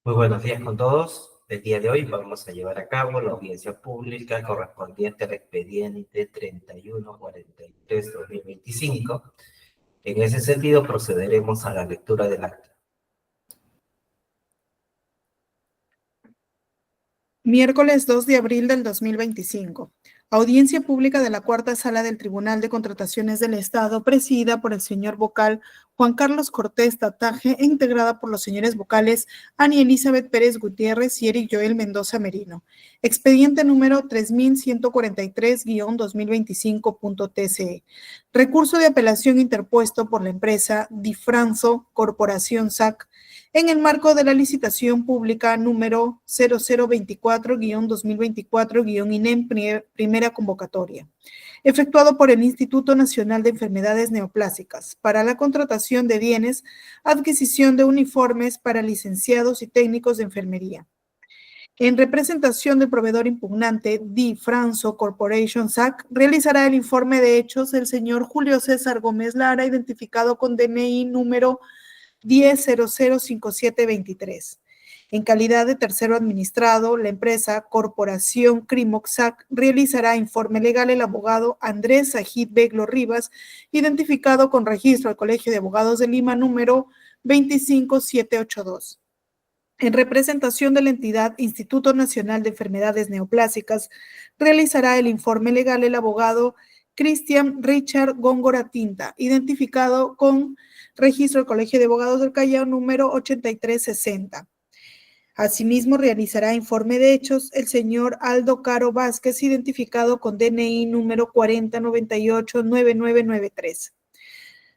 Muy buenos días con todos. El día de hoy vamos a llevar a cabo la audiencia pública correspondiente al expediente 3143-2025. En ese sentido, procederemos a la lectura del acta. Miércoles 2 de abril del 2025. Audiencia pública de la Cuarta Sala del Tribunal de Contrataciones del Estado, presidida por el señor vocal Juan Carlos Cortés Tataje e integrada por los señores vocales Ani Elizabeth Pérez Gutiérrez y Eric Joel Mendoza Merino. Expediente número 3143-2025.tce. Recurso de apelación interpuesto por la empresa Difranso Corporación SAC en el marco de la licitación pública número 0024-2024-INEM primera convocatoria, efectuado por el Instituto Nacional de Enfermedades Neoplásicas para la contratación de bienes, adquisición de uniformes para licenciados y técnicos de enfermería. En representación del proveedor impugnante, Difranso Corporation SAC, realizará el informe de hechos el señor Julio César Gómez Lara, identificado con DNI número 10005723. En calidad de tercero administrado, la empresa Corporación Crimoxac realizará informe legal el abogado Andrés Sajid Beglo Rivas, identificado con registro al Colegio de Abogados de Lima número 25782. En representación de la entidad Instituto Nacional de Enfermedades Neoplásicas, realizará el informe legal el abogado Cristian Richard Góngora Tinta, identificado con registro del Colegio de Abogados del Callao número 8360. Asimismo, realizará informe de hechos el señor Aldo Caro Vázquez, identificado con DNI número 4098-9993.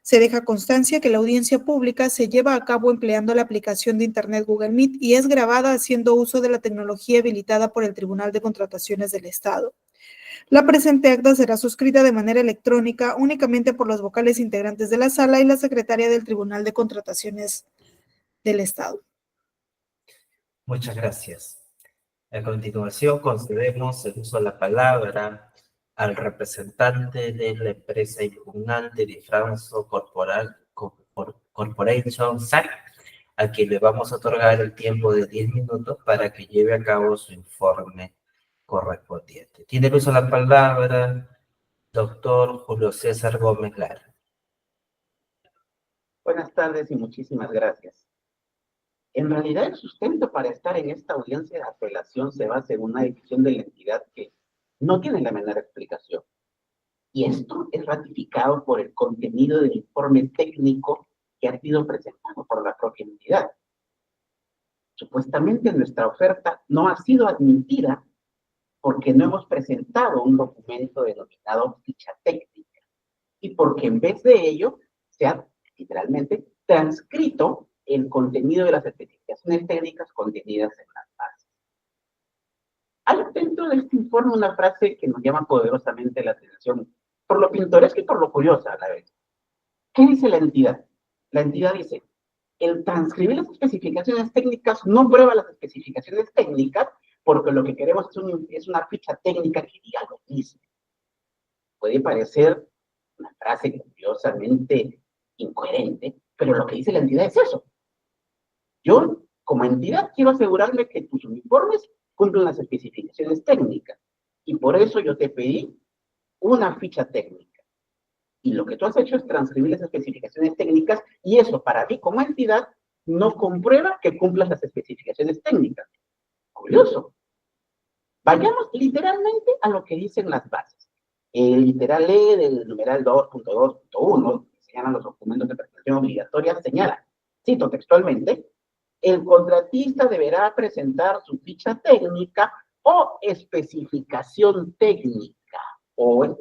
Se deja constancia que la audiencia pública se lleva a cabo empleando la aplicación de Internet Google Meet y es grabada haciendo uso de la tecnología habilitada por el Tribunal de Contrataciones del Estado. La presente acta será suscrita de manera electrónica únicamente por los vocales integrantes de la sala y la secretaria del Tribunal de Contrataciones del Estado. Muchas gracias. A continuación, concedemos el uso de la palabra al representante de la empresa impugnante Difranso Corporation SAC, a quien le vamos a otorgar el tiempo de 10 minutos para que lleve a cabo su informe correspondiente. Tiene el uso de la palabra doctor Julio César Gómez Lara. Buenas tardes y muchísimas gracias. En realidad, el sustento para estar en esta audiencia de apelación se basa en una decisión de la entidad que no tiene la menor explicación. Y esto es ratificado por el contenido del informe técnico que ha sido presentado por la propia entidad. Supuestamente nuestra oferta no ha sido admitida porque no hemos presentado un documento denominado ficha técnica y porque en vez de ello se ha literalmente transcrito el contenido de las especificaciones técnicas contenidas en las bases. Hay dentro de este informe una frase que nos llama poderosamente la atención, por lo pintoresca y por lo curiosa a la vez. ¿Qué dice la entidad? La entidad dice, el transcribir las especificaciones técnicas no prueba las especificaciones técnicas porque lo que queremos es una ficha técnica que diga lo mismo. Puede parecer una frase curiosamente incoherente, pero lo que dice la entidad es eso. Yo, como entidad, quiero asegurarme que tus uniformes cumplen las especificaciones técnicas. Y por eso yo te pedí una ficha técnica. Y lo que tú has hecho es transcribir las especificaciones técnicas, y eso, para mí, como entidad, no comprueba que cumplas las especificaciones técnicas. Curioso. Vayamos literalmente a lo que dicen las bases. El literal E del numeral 2.2.1, que señalan los documentos de prestación obligatoria, señala, cito textualmente, el contratista deberá presentar su ficha técnica o especificación técnica, o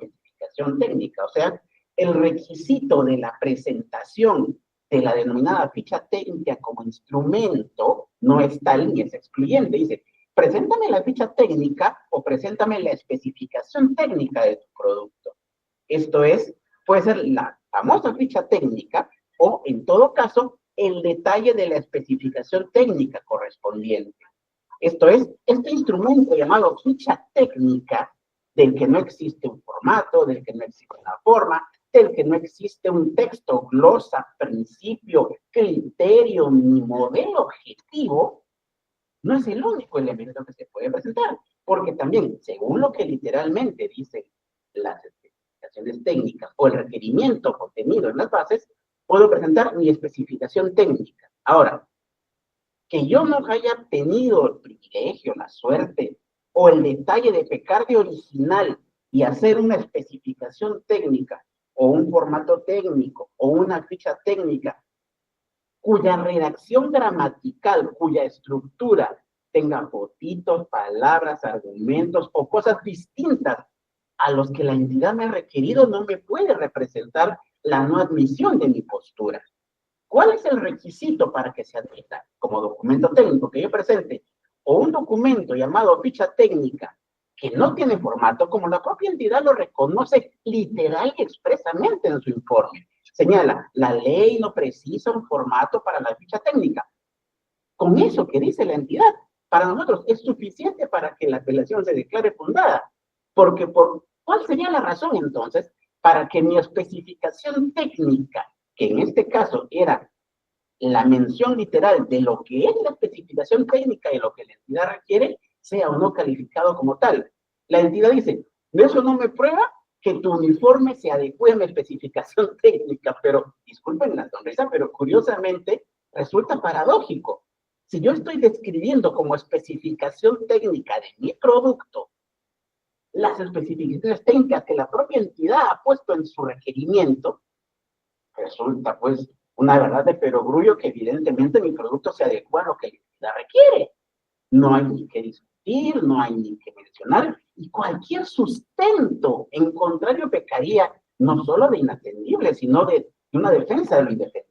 sea, el requisito de la presentación de la denominada ficha técnica como instrumento no es tal ni es excluyente. Dice, preséntame la ficha técnica o preséntame la especificación técnica de tu producto. Esto es, puede ser la famosa ficha técnica o, en todo caso, el detalle de la especificación técnica correspondiente. Esto es, este instrumento llamado ficha técnica, del que no existe un formato, del que no existe una forma, del que no existe un texto, glosa, principio, criterio, ni modelo objetivo, no es el único elemento que se puede presentar, porque también, según lo que literalmente dicen las especificaciones técnicas o el requerimiento contenido en las bases, puedo presentar mi especificación técnica. Ahora, que yo no haya tenido el privilegio, la suerte o el detalle de pecar de original y hacer una especificación técnica o un formato técnico o una ficha técnica cuya redacción gramatical, cuya estructura tenga fotitos, palabras, argumentos o cosas distintas a los que la entidad me ha requerido, no me puede representar la no admisión de mi postura. ¿Cuál es el requisito para que se admita como documento técnico que yo presente? O un documento llamado ficha técnica que no tiene formato, como la propia entidad lo reconoce literal y expresamente en su informe. Señala, la ley no precisa un formato para la ficha técnica. Con eso que dice la entidad, para nosotros es suficiente para que la apelación se declare fundada. Porque ¿cuál sería la razón entonces para que mi especificación técnica, que en este caso era la mención literal de lo que es la especificación técnica y lo que la entidad requiere, sea o no calificado como tal? La entidad dice, de eso no me prueba que tu uniforme se adecue a mi especificación técnica, pero, disculpen la sonrisa, pero curiosamente resulta paradójico. Si yo estoy describiendo como especificación técnica de mi producto las especificaciones técnicas que la propia entidad ha puesto en su requerimiento, resulta pues una verdad de perogrullo que evidentemente mi producto se adecua a lo que la entidad requiere. No hay ni que discutir, no hay ni que mencionar, y cualquier sustento en contrario pecaría no solo de inatendible, sino de una defensa de lo indefendible.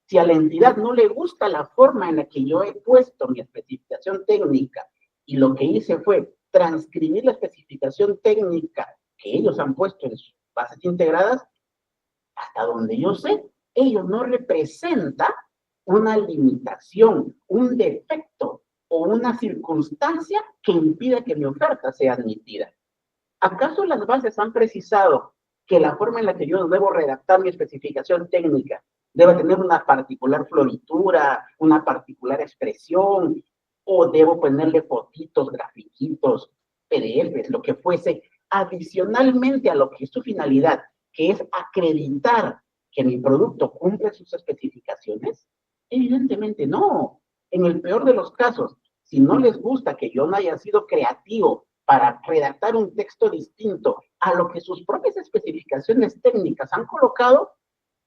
Si a la entidad no le gusta la forma en la que yo he puesto mi especificación técnica y lo que hice fue transcribir la especificación técnica que ellos han puesto en sus bases integradas, hasta donde yo sé, ello no representa una limitación, un defecto o una circunstancia que impida que mi oferta sea admitida. ¿Acaso las bases han precisado que la forma en la que yo debo redactar mi especificación técnica debe tener una particular floritura, una particular expresión, o debo ponerle fotitos, grafiquitos, PDFs, lo que fuese, adicionalmente a lo que es su finalidad, que es acreditar que mi producto cumple sus especificaciones? Evidentemente no. En el peor de los casos, si no les gusta que yo no haya sido creativo para redactar un texto distinto a lo que sus propias especificaciones técnicas han colocado,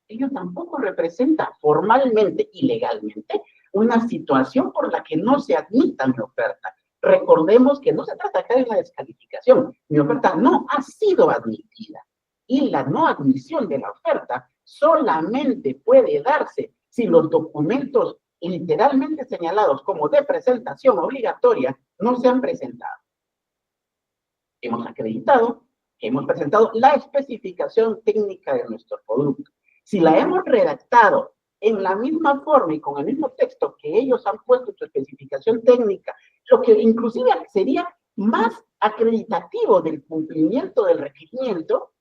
ello tampoco representa formalmente y legalmente una situación por la que no se admita mi oferta. Recordemos que no se trata acá de una descalificación. Mi oferta no ha sido admitida. Y la no admisión de la oferta solamente puede darse si los documentos literalmente señalados como de presentación obligatoria no se han presentado. Hemos acreditado que hemos presentado la especificación técnica de nuestro producto. Si la hemos redactado en la misma forma y con el mismo texto que ellos han puesto en su especificación técnica, lo que inclusive sería más acreditativo del cumplimiento del requerimiento,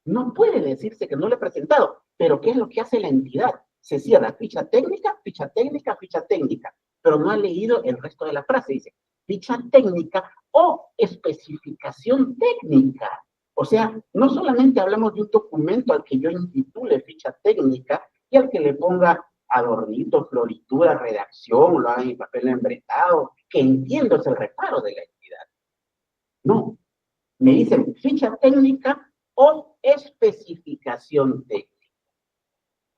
no puede decirse que no lo he presentado. Pero ¿qué es lo que hace la entidad? Se cierra ficha técnica, ficha técnica, ficha técnica, pero no ha leído el resto de la frase. Dice ficha técnica o especificación técnica. O sea, no solamente hablamos de un documento al que yo intitule ficha técnica y al que le ponga adornito, floritura, redacción, lo haga en papel embretado, que entiendo es el reparo de la entidad. No, me dicen ficha técnica o especificación técnica.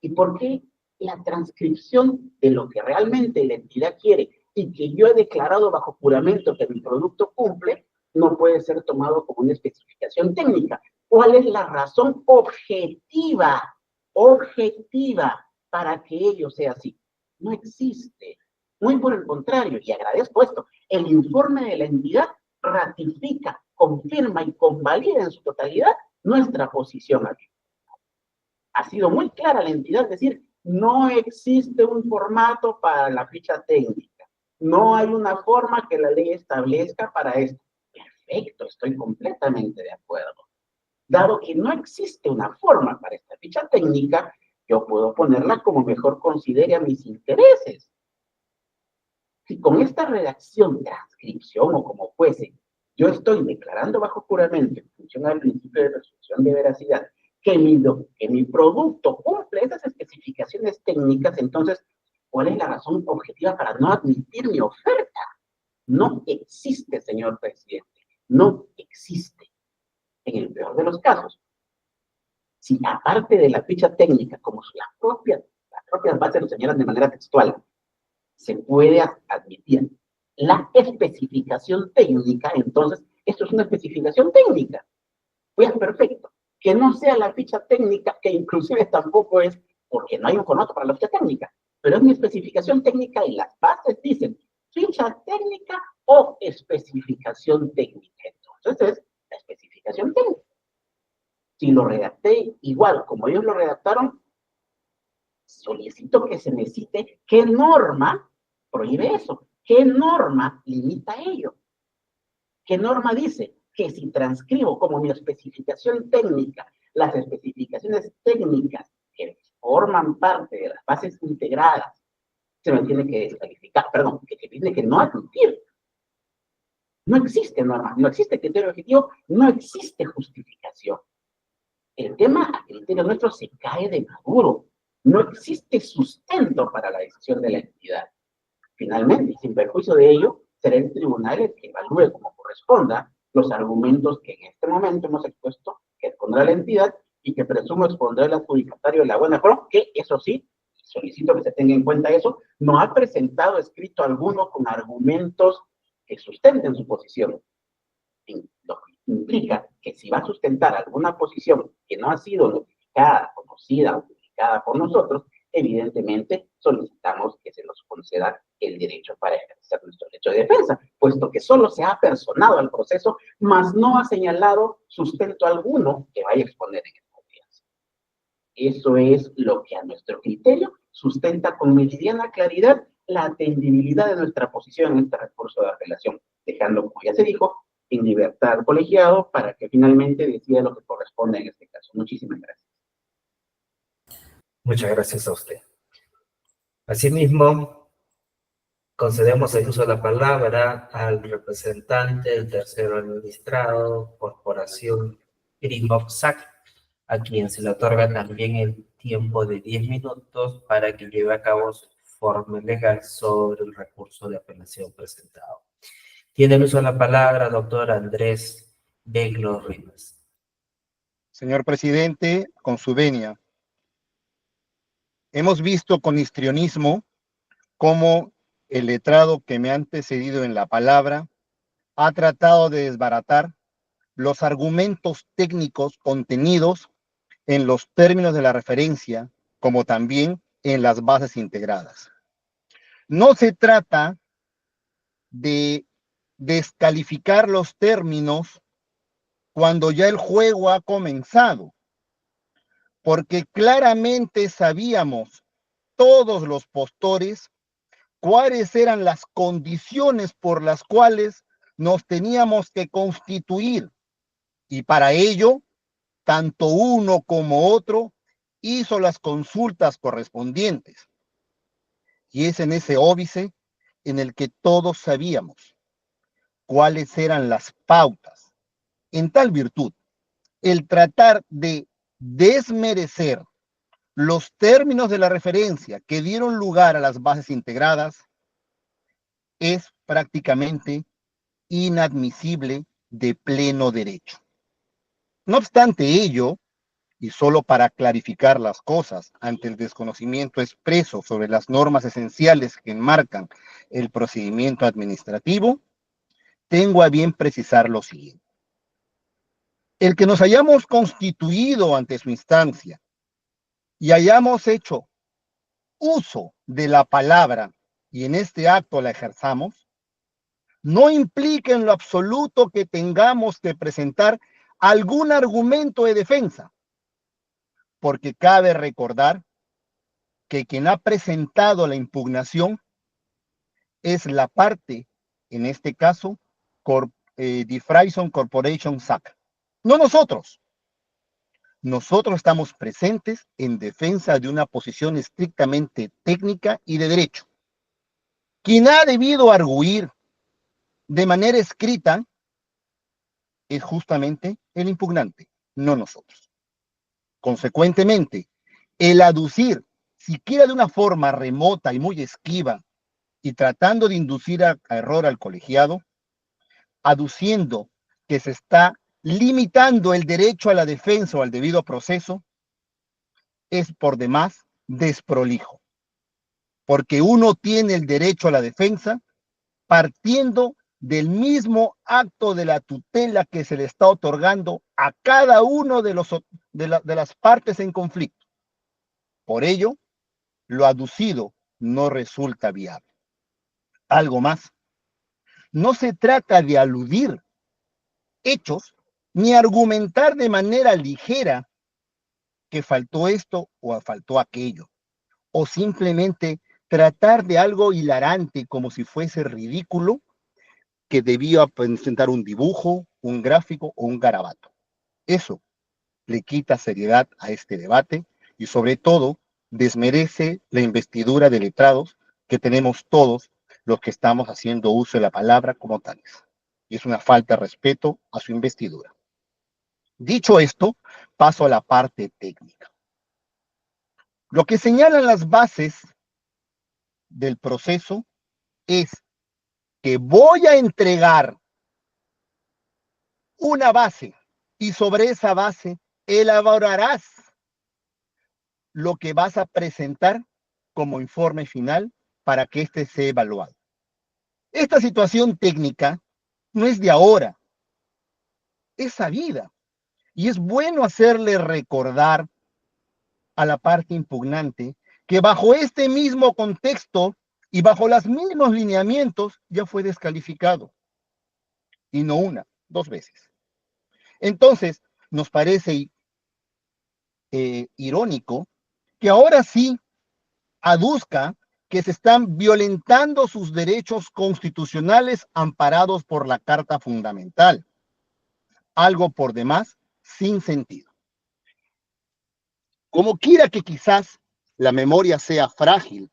¿Y por qué la transcripción de lo que realmente la entidad quiere y que yo he declarado bajo juramento que mi producto cumple, no puede ser tomado como una especificación técnica? ¿Cuál es la razón objetiva para que ello sea así? No existe. Muy por el contrario, y agradezco esto, el informe de la entidad ratifica, confirma y convalida en su totalidad nuestra posición aquí. Ha sido muy clara la entidad, es decir, no existe un formato para la ficha técnica. No hay una forma que la ley establezca para esto. Perfecto, estoy completamente de acuerdo. Dado que no existe una forma para esta ficha técnica, yo puedo ponerla como mejor considere a mis intereses. Si con esta redacción, transcripción o como fuese, yo estoy declarando bajo juramento, en función al principio de presunción de veracidad, que mi producto cumple esas especificaciones técnicas, entonces, ¿cuál es la razón objetiva para no admitir mi oferta? No existe, señor presidente, no existe. En el peor de los casos, si aparte de la ficha técnica, como las propias bases lo señalan de manera textual, se puede admitir la especificación técnica, entonces esto es una especificación técnica. Pues perfecto. Que no sea la ficha técnica, que inclusive tampoco es, porque no hay un formato para la ficha técnica, pero es mi especificación técnica y las bases dicen ficha técnica o especificación técnica. Entonces es la especificación técnica. Si lo redacté igual como ellos lo redactaron, solicito que se me cite qué norma prohíbe eso, qué norma limita ello, qué norma dice que si transcribo como mi especificación técnica las especificaciones técnicas que forman parte de las bases integradas, se me tiene que descalificar, perdón, que se tiene que no admitir. No existe norma, no existe criterio objetivo, no existe justificación. El tema a criterio nuestro se cae de maduro. No existe sustento para la decisión de la entidad. Finalmente, y sin perjuicio de ello, será el tribunal el que evalúe como corresponda los argumentos que en este momento hemos expuesto, que expondrá la entidad y que presumo expondrá el adjudicatario de la buena fe, que eso sí, solicito que se tenga en cuenta eso, no ha presentado escrito alguno con argumentos que sustenten su posición. Lo que implica que si va a sustentar alguna posición que no ha sido notificada, conocida o publicada por nosotros, evidentemente solicitamos que se nos conceda el derecho para ejercer nuestro derecho de defensa, puesto que solo se ha personado al proceso, mas no ha señalado sustento alguno que vaya a exponer en esta audiencia. Eso es lo que a nuestro criterio sustenta con meridiana claridad la atendibilidad de nuestra posición en este recurso de apelación, dejando, como ya se dijo, en libertad al colegiado para que finalmente decida lo que corresponde en este caso. Muchísimas gracias. Muchas gracias a usted. Asimismo, concedemos el uso de la palabra al representante del tercero administrado, Corporación Grimoxac, a quien se le otorga también el tiempo de 10 minutos para que lleve a cabo su informe legal sobre el recurso de apelación presentado. Tiene el uso de la palabra doctor Andrés Beglo Rivas. Señor presidente, con su venia, hemos visto con histrionismo cómo el letrado que me ha antecedido en la palabra ha tratado de desbaratar los argumentos técnicos contenidos en los términos de la referencia, como también en las bases integradas. No se trata de descalificar los términos cuando ya el juego ha comenzado, porque claramente sabíamos todos los postores cuáles eran las condiciones por las cuales nos teníamos que constituir, y para ello, tanto uno como otro hizo las consultas correspondientes. Y es en ese óbice en el que todos sabíamos cuáles eran las pautas. En tal virtud, el tratar de desmerecer los términos de la referencia que dieron lugar a las bases integradas es prácticamente inadmisible de pleno derecho. No obstante ello, y solo para clarificar las cosas ante el desconocimiento expreso sobre las normas esenciales que enmarcan el procedimiento administrativo, tengo a bien precisar lo siguiente. El que nos hayamos constituido ante su instancia y hayamos hecho uso de la palabra y en este acto la ejerzamos, no implica en lo absoluto que tengamos que presentar algún argumento de defensa, porque cabe recordar que quien ha presentado la impugnación es la parte, en este caso, Die Freyson Corporation SAC. No nosotros. Nosotros estamos presentes en defensa de una posición estrictamente técnica y de derecho. Quien ha debido arguir de manera escrita es justamente el impugnante, no nosotros. Consecuentemente, el aducir, siquiera de una forma remota y muy esquiva, y tratando de inducir a error al colegiado, aduciendo que se está limitando el derecho a la defensa o al debido proceso, es por demás desprolijo, porque uno tiene el derecho a la defensa partiendo del mismo acto de la tutela que se le está otorgando a cada uno de las partes en conflicto. Por ello, lo aducido no resulta viable. Algo más, no se trata de aludir hechos ni argumentar de manera ligera que faltó esto o faltó aquello, o simplemente tratar de algo hilarante como si fuese ridículo que debía presentar un dibujo, un gráfico o un garabato. Eso le quita seriedad a este debate y sobre todo desmerece la investidura de letrados que tenemos todos los que estamos haciendo uso de la palabra como tales. Y es una falta de respeto a su investidura. Dicho esto, paso a la parte técnica. Lo que señalan las bases del proceso es que voy a entregar una base y sobre esa base elaborarás lo que vas a presentar como informe final para que éste sea evaluado. Esta situación técnica no es de ahora, es sabida y es bueno hacerle recordar a la parte impugnante que bajo este mismo contexto y bajo los mismos lineamientos ya fue descalificado y no una, dos veces. Entonces, nos parece irónico que ahora sí aduzca que se están violentando sus derechos constitucionales amparados por la Carta Fundamental. Algo por demás sin sentido. Como quiera que quizás la memoria sea frágil,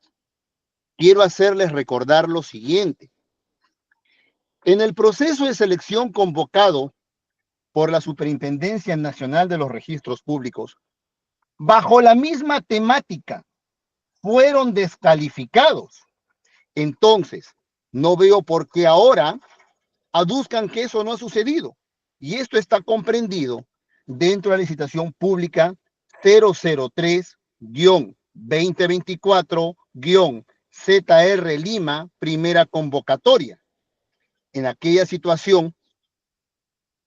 quiero hacerles recordar lo siguiente. En el proceso de selección convocado por la Superintendencia Nacional de los Registros Públicos, bajo la misma temática, fueron descalificados. Entonces, no veo por qué ahora aduzcan que eso no ha sucedido. Y esto está comprendido dentro de la licitación pública 003-2024-ZR Lima, primera convocatoria. En aquella situación,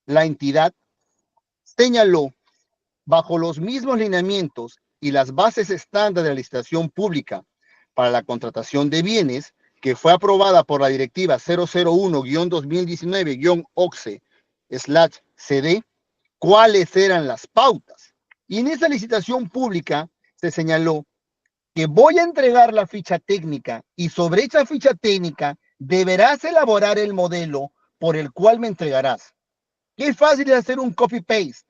la entidad señaló bajo los mismos lineamientos y las bases estándar de la licitación pública para la contratación de bienes, que fue aprobada por la directiva 001-2019-OCSE/CD, cuáles eran las pautas. Y en esa licitación pública se señaló que voy a entregar la ficha técnica y sobre esa ficha técnica deberás elaborar el modelo por el cual me entregarás. Qué es fácil de hacer un copy-paste.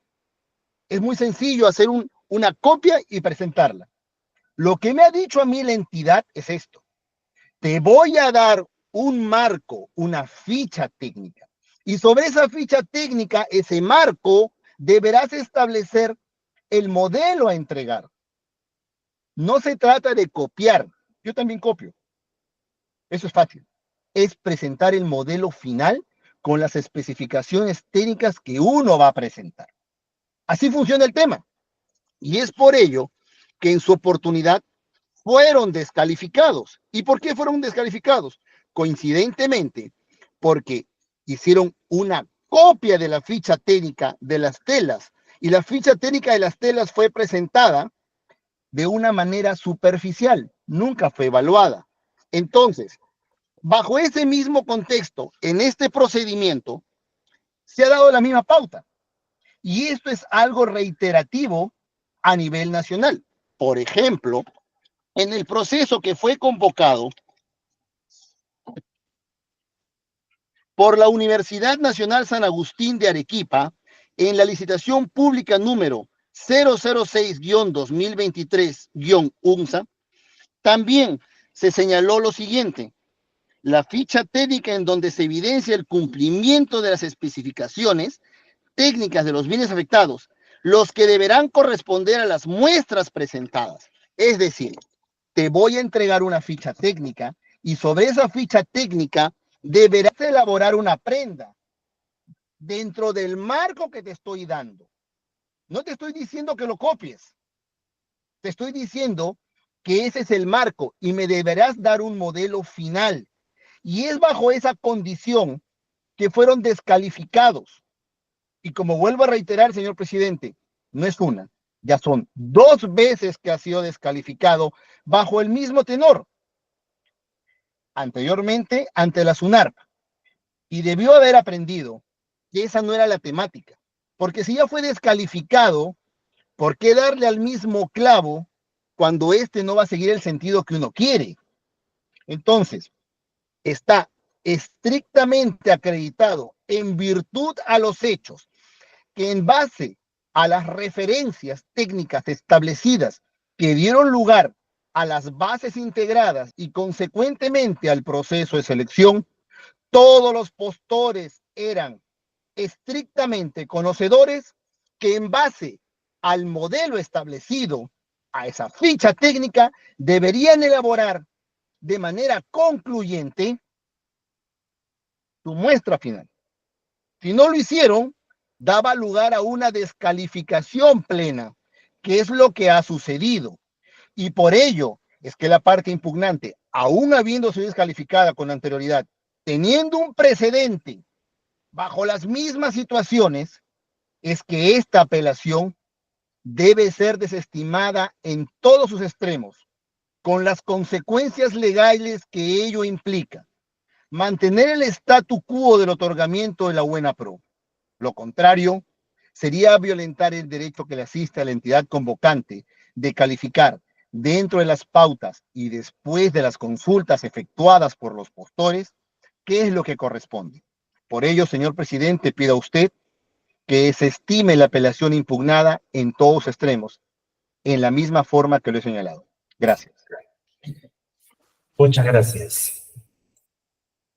Es muy sencillo hacer una copia y presentarla. Lo que me ha dicho a mí la entidad es esto. Te voy a dar un marco, una ficha técnica. Y sobre esa ficha técnica, ese marco, deberás establecer el modelo a entregar. No se trata de copiar. Yo también copio. Eso es fácil. Es presentar el modelo final con las especificaciones técnicas que uno va a presentar. Así funciona el tema. Y es por ello que en su oportunidad fueron descalificados. ¿Y por qué fueron descalificados? Coincidentemente, porque hicieron una copia de la ficha técnica de las telas y la ficha técnica de las telas fue presentada de una manera superficial, nunca fue evaluada. Entonces, bajo ese mismo contexto, en este procedimiento, se ha dado la misma pauta. Y esto es algo reiterativo a nivel nacional. Por ejemplo, en el proceso que fue convocado por la Universidad Nacional San Agustín de Arequipa, en la licitación pública número 006-2023-UNSA, también se señaló lo siguiente, la ficha técnica en donde se evidencia el cumplimiento de las especificaciones técnicas de los bienes afectados, los que deberán corresponder a las muestras presentadas. Es decir, te voy a entregar una ficha técnica y sobre esa ficha técnica deberás elaborar una prenda dentro del marco que te estoy dando. No te estoy diciendo que lo copies, te estoy diciendo que ese es el marco y me deberás dar un modelo final. Y es bajo esa condición que fueron descalificados. Y como vuelvo a reiterar, señor presidente, no es una, ya son 2 veces que ha sido descalificado bajo el mismo tenor. Anteriormente, ante la SUNARP. Y debió haber aprendido que esa no era la temática. Porque si ya fue descalificado, ¿por qué darle al mismo clavo cuando este no va a seguir el sentido que uno quiere? Entonces, está estrictamente acreditado en virtud a los hechos que en base a las referencias técnicas establecidas que dieron lugar a las bases integradas y consecuentemente al proceso de selección, todos los postores eran estrictamente conocedores que en base al modelo establecido, a esa ficha técnica, deberían elaborar de manera concluyente su muestra final. Si no lo hicieron, daba lugar a una descalificación plena, que es lo que ha sucedido. Y por ello es que la parte impugnante, aún habiendo sido descalificada con anterioridad, teniendo un precedente bajo las mismas situaciones, es que esta apelación debe ser desestimada en todos sus extremos, con las consecuencias legales que ello implica. Mantener el statu quo del otorgamiento de la buena pro. Lo contrario sería violentar el derecho que le asiste a la entidad convocante de calificar dentro de las pautas y después de las consultas efectuadas por los postores qué es lo que corresponde. Por ello, señor presidente, pido a usted que se estime la apelación impugnada en todos extremos, en la misma forma que lo he señalado. Gracias. Muchas gracias.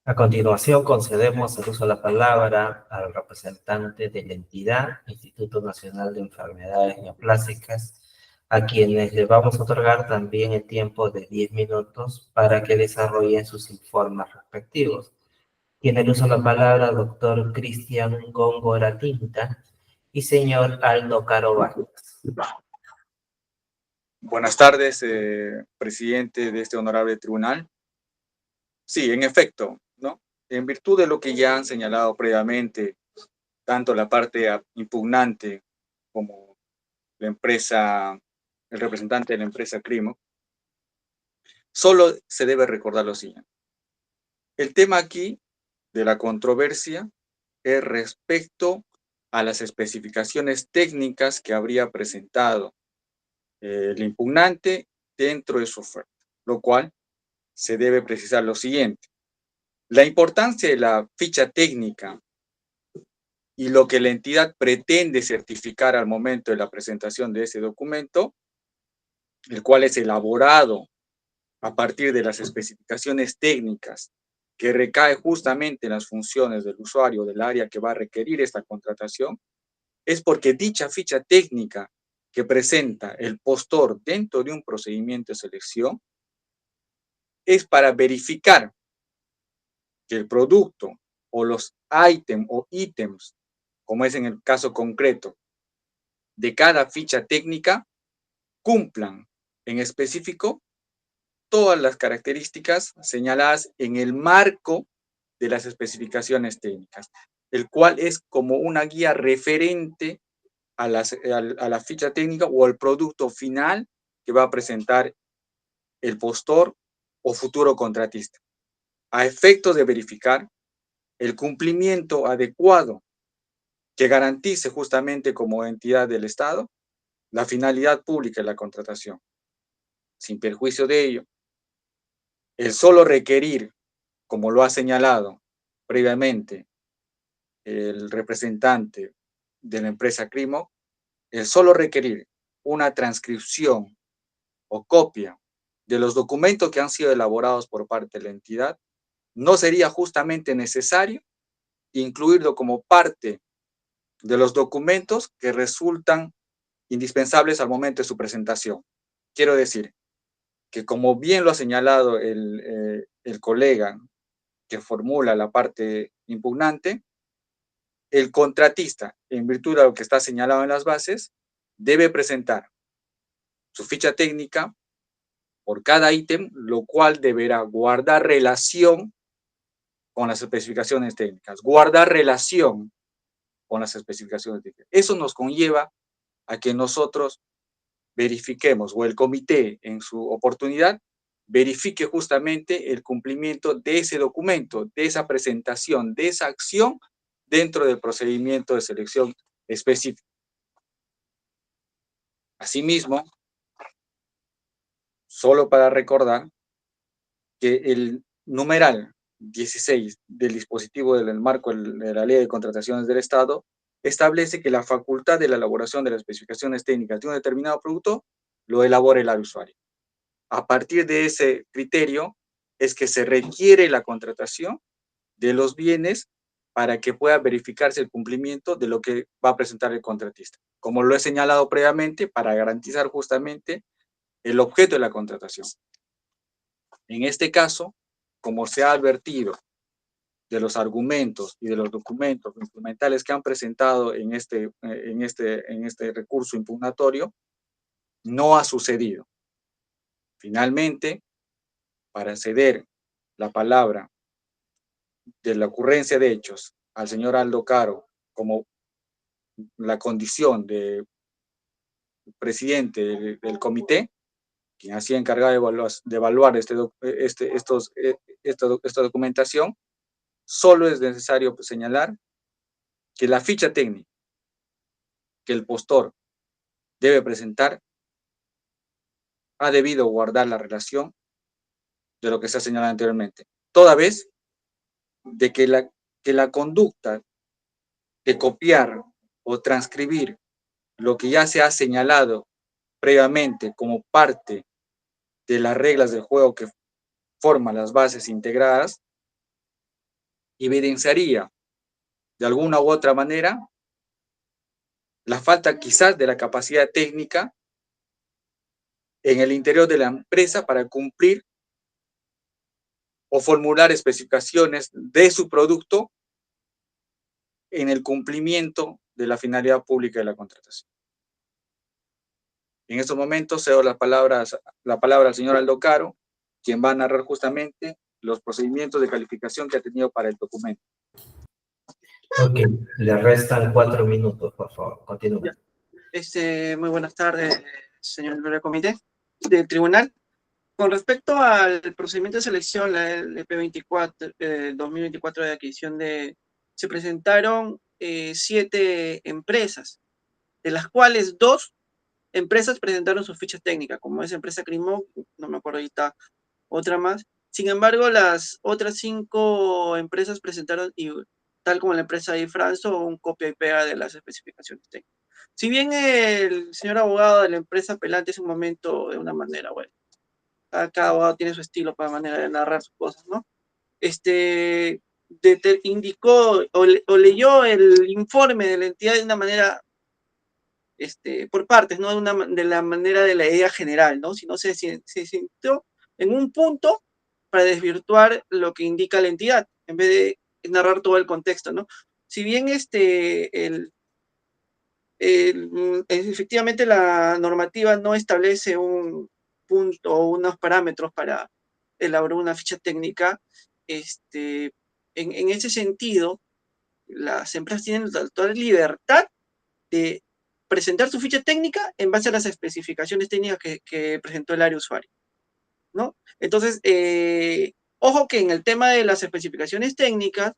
A continuación, concedemos el uso de la palabra al representante de la entidad, Instituto Nacional de Enfermedades Neoplásicas, a quienes le vamos a otorgar también el tiempo de 10 minutos para que desarrollen sus informes respectivos. Tiene el uso de la palabra doctor Cristian Góngora Tinta y señor Aldo Caro Vargas. Buenas tardes, presidente de este honorable tribunal. Sí, en efecto, ¿no? En virtud de lo que ya han señalado previamente, tanto la parte impugnante como la empresa, el representante de la empresa Crimo, solo se debe recordar lo siguiente. El tema aquí de la controversia es respecto a las especificaciones técnicas que habría presentado el impugnante dentro de su oferta, lo cual se debe precisar lo siguiente. La importancia de la ficha técnica y lo que la entidad pretende certificar al momento de la presentación de ese documento, el cual es elaborado a partir de las especificaciones técnicas que recae justamente en las funciones del usuario del área que va a requerir esta contratación, es porque dicha ficha técnica que presenta el postor dentro de un procedimiento de selección es para verificar que el producto o los ítems, como es en el caso concreto de cada ficha técnica, cumplan en específico todas las características señaladas en el marco de las especificaciones técnicas, el cual es como una guía referente a la ficha técnica o al producto final que va a presentar el postor o futuro contratista, a efectos de verificar el cumplimiento adecuado que garantice justamente como entidad del Estado la finalidad pública de la contratación. Sin perjuicio de ello, el solo requerir, como lo ha señalado previamente el representante de la empresa Crimo, el solo requerir una transcripción o copia de los documentos que han sido elaborados por parte de la entidad no sería justamente necesario incluirlo como parte de los documentos que resultan indispensables al momento de su presentación. Quiero decir que, como bien lo ha señalado el colega que formula la parte impugnante, el contratista, en virtud de lo que está señalado en las bases, debe presentar su ficha técnica por cada ítem, lo cual deberá guardar relación con las especificaciones técnicas. Guardar relación con las especificaciones técnicas. Eso nos conlleva a que nosotros verifiquemos, o el comité en su oportunidad, verifique justamente el cumplimiento de ese documento, de esa presentación, de esa acción dentro del procedimiento de selección específico. Asimismo, solo para recordar que el numeral 16 del dispositivo del marco de la Ley de Contrataciones del Estado establece que la facultad de la elaboración de las especificaciones técnicas de un determinado producto lo elabora el área usuario. A partir de ese criterio es que se requiere la contratación de los bienes para que pueda verificarse el cumplimiento de lo que va a presentar el contratista. Como lo he señalado previamente, para garantizar justamente el objeto de la contratación. En este caso, como se ha advertido de los argumentos y de los documentos instrumentales que han presentado en este recurso impugnatorio, no ha sucedido. Finalmente, para ceder la palabra de la ocurrencia de hechos al señor Aldo Caro como la condición de presidente del comité, quien ha sido encargado de evaluar esta documentación, solo es necesario señalar que la ficha técnica que el postor debe presentar ha debido guardar la relación de lo que se ha señalado anteriormente, toda vez de que la conducta de copiar o transcribir lo que ya se ha señalado previamente como parte de las reglas del juego que forman las bases integradas, evidenciaría de alguna u otra manera la falta quizás de la capacidad técnica en el interior de la empresa para cumplir o formular especificaciones de su producto en el cumplimiento de la finalidad pública de la contratación. En estos momentos cedo la palabra al señor Aldo Caro, quien va a narrar justamente los procedimientos de calificación que ha tenido para el documento. Ok, le restan 4 minutos, por favor. Continúe. Muy buenas tardes, señor miembro del comité del tribunal. Con respecto al procedimiento de selección, la LP 24, 2024 de adquisición se presentaron 7 empresas, de las cuales 2 empresas presentaron sus fichas técnicas, como es empresa Crimo, no me acuerdo ahorita, otra más. Sin embargo, las otras 5 empresas presentaron, tal como la empresa Ifranso, un copia y pega de las especificaciones técnicas. Si bien el señor abogado de la empresa apelante en un momento, de una manera, bueno, cada abogado tiene su estilo para manera de narrar sus cosas, ¿no? Indicó o leyó el informe de la entidad de una manera, por partes, ¿no? De la manera de la idea general, ¿no? Si no se sintió en un punto para desvirtuar lo que indica la entidad, en vez de narrar todo el contexto, ¿no? Si bien efectivamente la normativa no establece un punto o unos parámetros para elaborar una ficha técnica, en ese sentido, las empresas tienen la total libertad de presentar su ficha técnica en base a las especificaciones técnicas que presentó el área usuario, ¿no? Entonces, ojo que en el tema de las especificaciones técnicas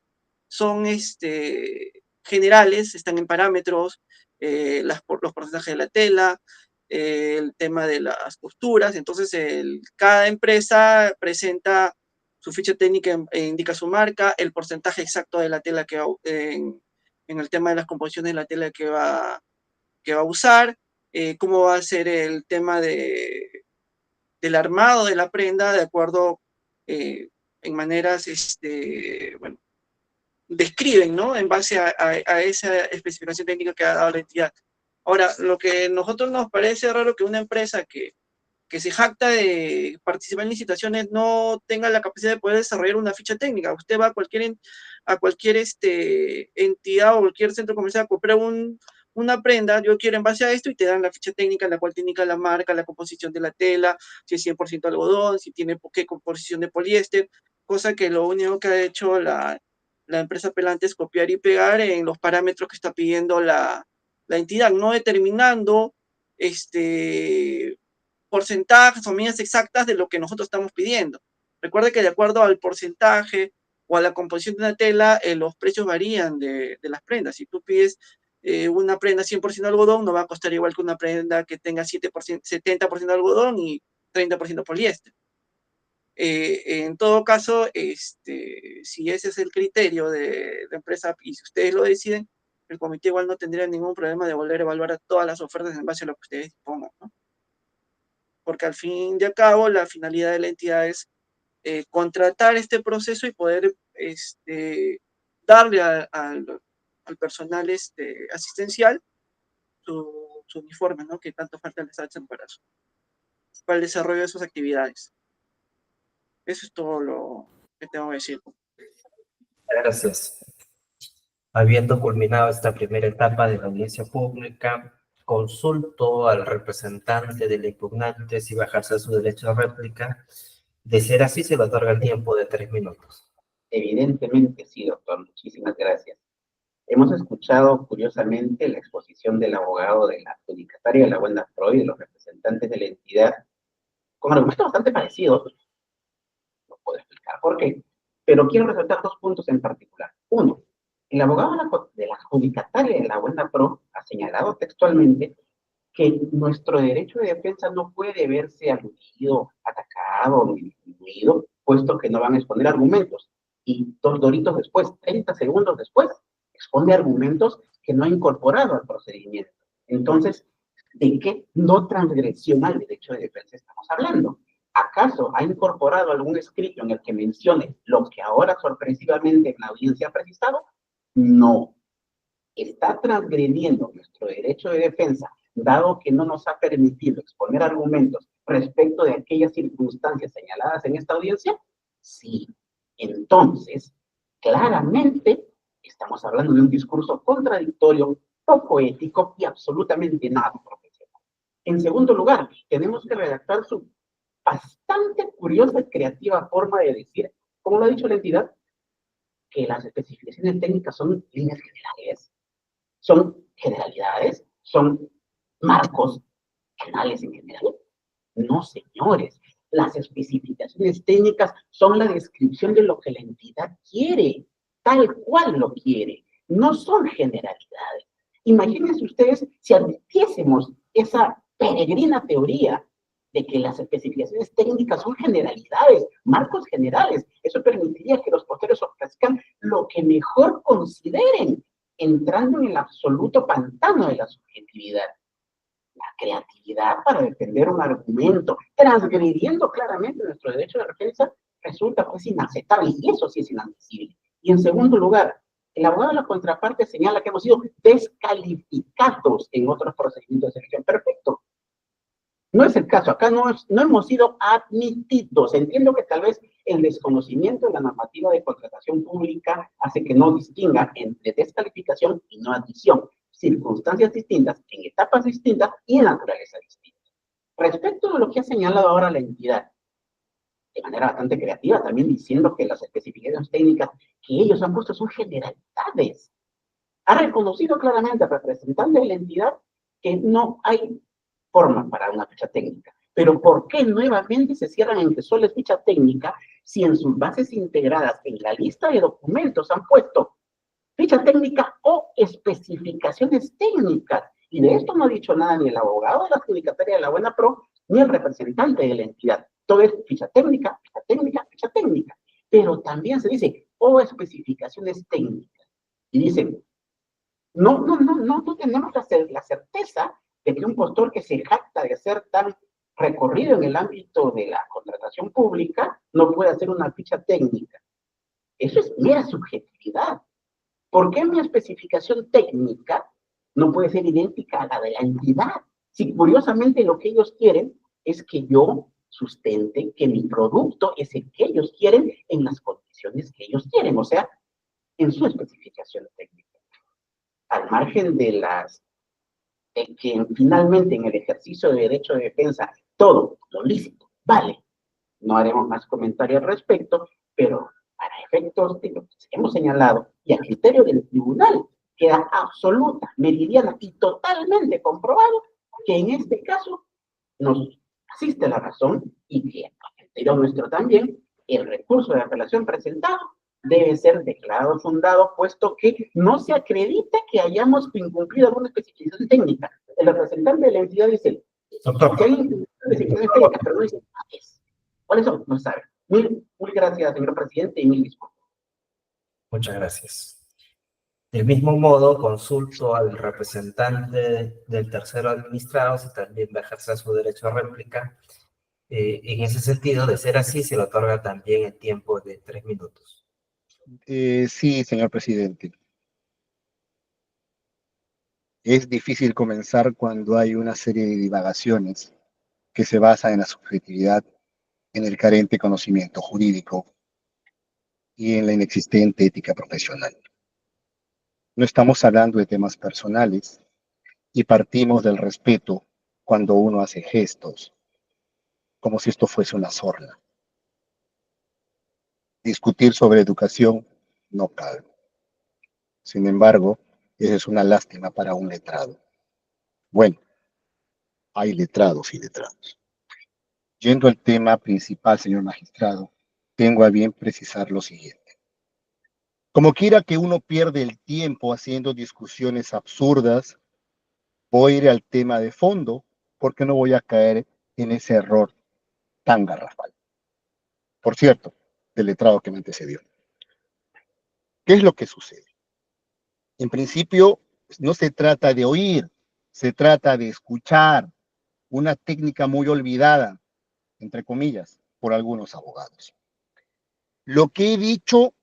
son generales, están en parámetros, los porcentajes de la tela, el tema de las costuras. Entonces, cada empresa presenta su ficha técnica e indica su marca, el porcentaje exacto de la tela que va, en el tema de las composiciones de la tela que va a usar, cómo va a ser el tema del armado de la prenda, de acuerdo en maneras, bueno, describen, ¿no? En base a esa especificación técnica que ha dado la entidad. Ahora, lo que a nosotros nos parece raro que una empresa que se jacta de participar en licitaciones no tenga la capacidad de poder desarrollar una ficha técnica. Usted va a cualquier entidad o cualquier centro comercial a comprar una prenda, yo quiero en base a esto, y te dan la ficha técnica en la cual te indica la marca, la composición de la tela, si es 100% algodón, si tiene qué composición de poliéster, cosa que lo único que ha hecho la empresa pelante es copiar y pegar en los parámetros que está pidiendo la entidad, no determinando porcentajes o medidas exactas de lo que nosotros estamos pidiendo. Recuerde que de acuerdo al porcentaje o a la composición de una tela, los precios varían de las prendas. Si tú pides una prenda 100% algodón, no va a costar igual que una prenda que tenga 70% algodón y 30% poliéster. En todo caso, si ese es el criterio de la empresa y si ustedes lo deciden, el comité igual no tendría ningún problema de volver a evaluar a todas las ofertas en base a lo que ustedes dispongan, ¿no? Porque al fin de cabo la finalidad de la entidad es contratar este proceso y poder darle al personal asistencial su uniforme, ¿no? Que tanto falta les hacen para el desarrollo de sus actividades. Eso es todo lo que tengo que decir. Gracias. Habiendo culminado esta primera etapa de la audiencia pública, consulto al representante del impugnante si va a ejercer su derecho de réplica. De ser así, se le otorga el tiempo de 3 minutos. Evidentemente sí, doctor. Muchísimas gracias. Hemos escuchado, curiosamente, la exposición del abogado de la adjudicataria de la Buenapro y de los representantes de la entidad, con argumentos bastante parecidos. No puedo explicar por qué, pero quiero resaltar 2 puntos en particular. Uno, el abogado de la adjudicataria de la Buenapro ha señalado textualmente que nuestro derecho de defensa no puede verse aludido, atacado o disminuido, puesto que no van a exponer argumentos. Y 2 doritos después, 30 segundos después, expone argumentos que no ha incorporado al procedimiento. Entonces, ¿de qué no transgresión al derecho de defensa estamos hablando? ¿Acaso ha incorporado algún escrito en el que mencione lo que ahora sorpresivamente en la audiencia ha precisado? No. Está transgrediendo nuestro derecho de defensa, dado que no nos ha permitido exponer argumentos respecto de aquellas circunstancias señaladas en esta audiencia. Sí. Entonces, claramente estamos hablando de un discurso contradictorio, poco ético y absolutamente nada profesional. En segundo lugar, tenemos que redactar su bastante curiosa y creativa forma de decir, como lo ha dicho la entidad, que las especificaciones técnicas son líneas generales, son generalidades, son marcos canales en general. No, señores, las especificaciones técnicas son la descripción de lo que la entidad quiere, tal cual lo quiere, no son generalidades. Imagínense ustedes si admitiésemos esa peregrina teoría de que las especificaciones técnicas son generalidades, marcos generales. Eso permitiría que los porteros ofrezcan lo que mejor consideren, entrando en el absoluto pantano de la subjetividad. La creatividad para defender un argumento, transgrediendo claramente nuestro derecho de defensa, resulta pues inaceptable, y eso sí es inadmisible. Y en segundo lugar, el abogado de la contraparte señala que hemos sido descalificados en otros procedimientos de selección. Perfecto. No es el caso, acá no hemos sido admitidos. Entiendo que tal vez el desconocimiento de la normativa de contratación pública hace que no distinga entre descalificación y no admisión. Circunstancias distintas, en etapas distintas y en naturaleza distinta. Respecto a lo que ha señalado ahora la entidad, de manera bastante creativa, también diciendo que las especificaciones técnicas que ellos han puesto son generalidades. Ha reconocido claramente al representante de la entidad que no hay forma para una ficha técnica. Pero ¿por qué nuevamente se cierran en que solo es ficha técnica si en sus bases integradas en la lista de documentos han puesto ficha técnica o especificaciones técnicas? Y de esto no ha dicho nada ni el abogado de la adjudicataria de la Buenapro ni el representante de la entidad. Todo es ficha técnica, ficha técnica, ficha técnica. Pero también se dice o especificaciones técnicas. Y dicen, no tenemos la certeza de que un postor que se jacta de ser tan recorrido en el ámbito de la contratación pública no puede hacer una ficha técnica. Eso es mera subjetividad. ¿Por qué mi especificación técnica no puede ser idéntica a la de la entidad? Si curiosamente lo que ellos quieren es que yo sustente que mi producto es el que ellos quieren en las condiciones que ellos quieren, o sea, en su especificación técnica. Al margen de que finalmente en el ejercicio de derecho de defensa todo lo lícito vale. No haremos más comentarios al respecto, pero para efectos de lo que hemos señalado y a criterio del tribunal, queda absoluta, meridiana y totalmente comprobado que en este caso nos asiste la razón y que a criterio nuestro también, el recurso de apelación presentado debe ser declarado fundado, puesto que no se acredita que hayamos incumplido alguna especificación técnica. El representante de la entidad dice, Doctor, si hay especificaciones técnicas, pero no dice cuáles. ¿Cuáles son? No sabe. Mil gracias, señor presidente, y mil disculpas. muchas gracias. Del mismo modo, consulto al representante del tercero administrado si también va a ejercer su derecho a réplica. En ese sentido, de ser así, se le otorga también el tiempo de 3 minutos. Sí, señor presidente. Es difícil comenzar cuando hay una serie de divagaciones que se basan en la subjetividad, en el carente conocimiento jurídico y en la inexistente ética profesional. No estamos hablando de temas personales y partimos del respeto cuando uno hace gestos, como si esto fuese una sorna. Discutir sobre educación no cabe. Sin embargo, esa es una lástima para un letrado. Bueno, hay letrados y letrados. Yendo al tema principal, señor magistrado, tengo a bien precisar lo siguiente. Como quiera que uno pierde el tiempo haciendo discusiones absurdas, voy a ir al tema de fondo porque no voy a caer en ese error tan garrafal. Por cierto, del letrado que me antecedió. ¿Qué es lo que sucede? En principio, no se trata de oír, se trata de escuchar, una técnica muy olvidada, entre comillas, por algunos abogados. Lo que he dicho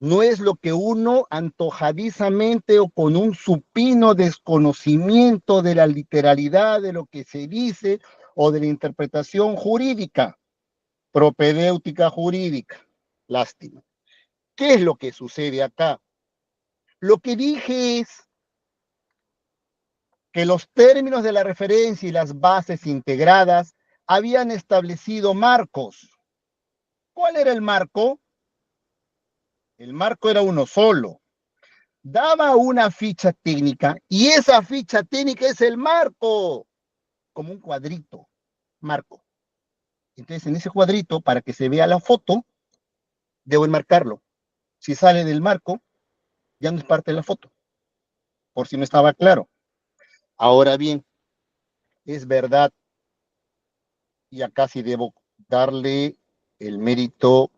no es lo que uno antojadizamente o con un supino desconocimiento de la literalidad de lo que se dice o de la interpretación jurídica, propedéutica jurídica. Lástima. ¿Qué es lo que sucede acá? Lo que dije es que los términos de la referencia y las bases integradas habían establecido marcos. ¿Cuál era el marco? El marco era uno solo. Daba una ficha técnica y esa ficha técnica es el marco, como un cuadrito, marco. Entonces, en ese cuadrito, para que se vea la foto, debo enmarcarlo. Si sale del marco, ya no es parte de la foto, por si no estaba claro. Ahora bien, es verdad, y acá sí debo darle el mérito,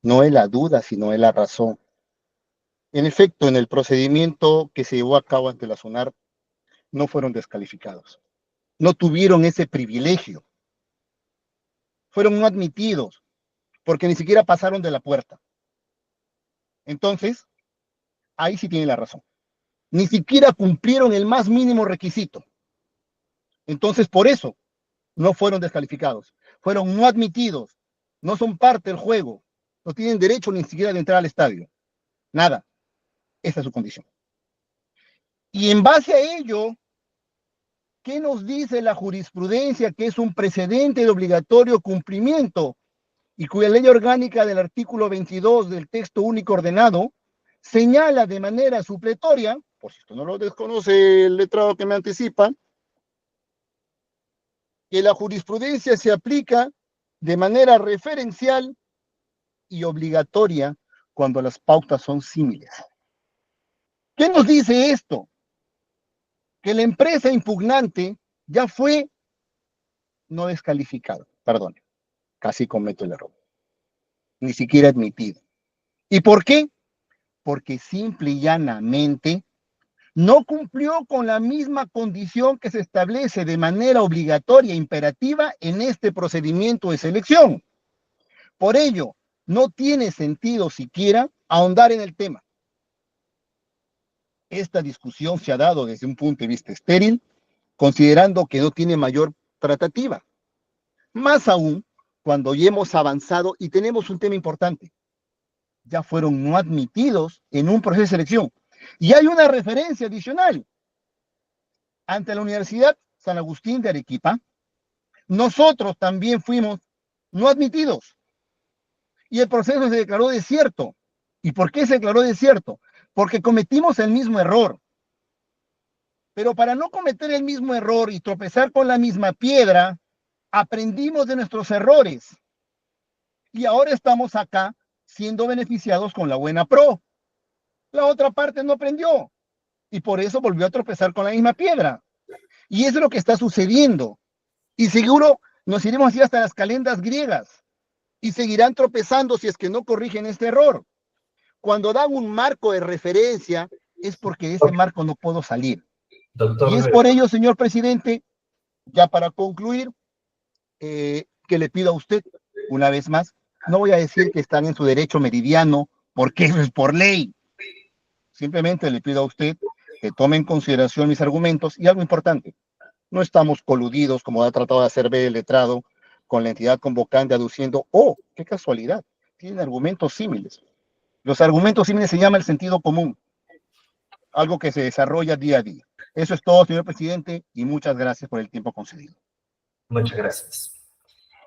no es la duda, sino es la razón. En efecto, en el procedimiento que se llevó a cabo ante la SUNAR, no fueron descalificados. No tuvieron ese privilegio. Fueron no admitidos, porque ni siquiera pasaron de la puerta. Entonces, ahí sí tiene la razón. Ni siquiera cumplieron el más mínimo requisito. Entonces, por eso, no fueron descalificados. Fueron no admitidos. No son parte del juego. No tienen derecho ni siquiera de entrar al estadio. Nada. Esa es su condición. Y en base a ello, ¿qué nos dice la jurisprudencia que es un precedente de obligatorio cumplimiento y cuya ley orgánica del artículo 22 del texto único ordenado señala de manera supletoria, por si esto no lo desconoce el letrado que me anticipa, que la jurisprudencia se aplica de manera referencial y obligatoria cuando las pautas son similares? ¿Qué nos dice esto? Que la empresa impugnante ya fue no descalificada, perdón, casi cometo el error, ni siquiera admitida. ¿Y por qué? Porque simple y llanamente no cumplió con la misma condición que se establece de manera obligatoria e imperativa en este procedimiento de selección. Por ello, no tiene sentido siquiera ahondar en el tema. Esta discusión se ha dado desde un punto de vista estéril, considerando que no tiene mayor tratativa. Más aún, cuando ya hemos avanzado y tenemos un tema importante. Ya fueron no admitidos en un proceso de selección. Y hay una referencia adicional. Ante la Universidad San Agustín de Arequipa, nosotros también fuimos no admitidos. Y el proceso se declaró desierto. ¿Y por qué se declaró desierto? Porque cometimos el mismo error. Pero para no cometer el mismo error y tropezar con la misma piedra, aprendimos de nuestros errores. Y ahora estamos acá siendo beneficiados con la buena pro. La otra parte no aprendió y por eso volvió a tropezar con la misma piedra. Y eso es lo que está sucediendo. Y seguro nos iremos así hasta las calendas griegas y seguirán tropezando si es que no corrigen este error. Cuando dan un marco de referencia es porque de ese marco no puedo salir. Doctor Y es por ello, señor presidente, ya para concluir, que le pido a usted, una vez más, no voy a decir que están en su derecho meridiano, porque eso es por ley. Simplemente le pido a usted que tome en consideración mis argumentos y algo importante, no estamos coludidos, como ha tratado de hacer ver el letrado, con la entidad convocante aduciendo, oh, qué casualidad, tienen argumentos símiles. Los argumentos símiles se llama el sentido común, algo que se desarrolla día a día. Eso es todo, señor presidente, y muchas gracias por el tiempo concedido. Muchas gracias.